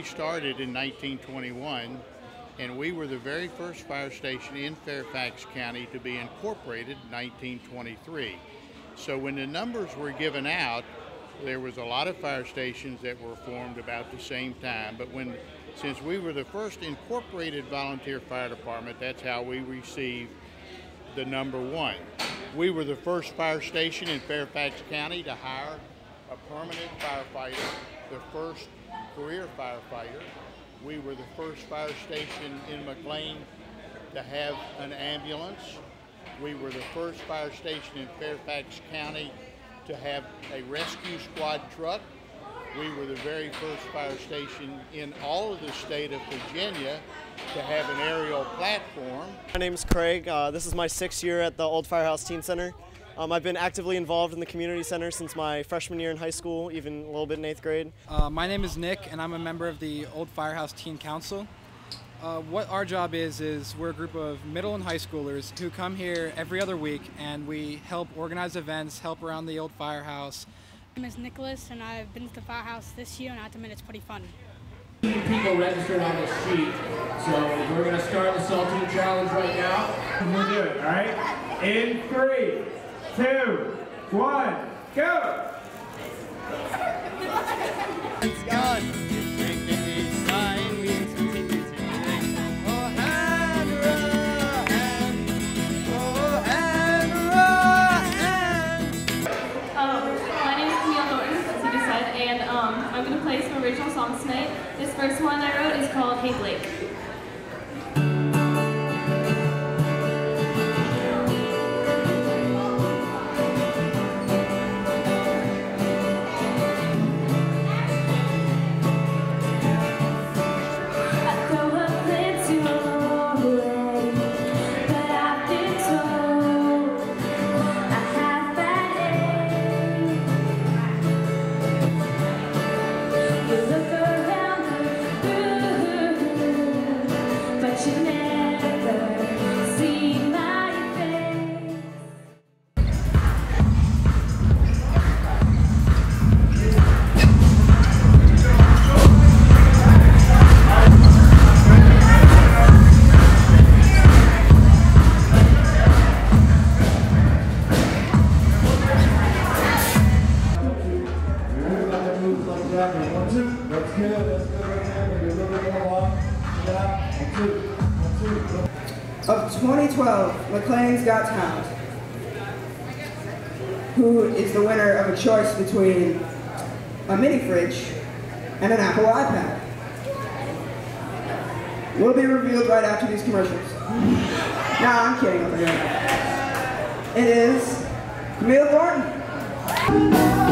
started in 1921, and we were the very first fire station in Fairfax County to be incorporated in 1923. So when the numbers were given out, there was a lot of fire stations that were formed about the same time, but since we were the first incorporated volunteer fire department, that's how we received the number 1. We were the first fire station in Fairfax County to hire a permanent firefighter, the first career firefighter. We were the first fire station in McLean to have an ambulance. We were the first fire station in Fairfax County to have a rescue squad truck. We were the very first fire station in all of the state of Virginia to have an aerial platform. My name is Craig. This is my 6th year at the old Firehouse Teen Center. I've been actively involved in the community center since my freshman year in high school, even a little bit in 8th grade. My name is Nick, and I'm a member of the Old Firehouse Teen Council. What our job is we're a group of middle and high schoolers who come here every other week, and we help organize events, help around the old firehouse. My name is Nicholas, and I've been to the firehouse this year, and I have to admit it's pretty fun. People registered on this sheet, so we're going to start the Saltine Challenge right now. We'll do it, all right? In 3, 2, 1, go! It's gone. I'm going to play some original songs tonight. This first one I wrote is called Hey Blake. Of 2012 McLean's Got Talent, who is the winner of a choice between a mini fridge and an Apple iPad, will be revealed right after these commercials. No, I'm kidding. It is Camille Thornton.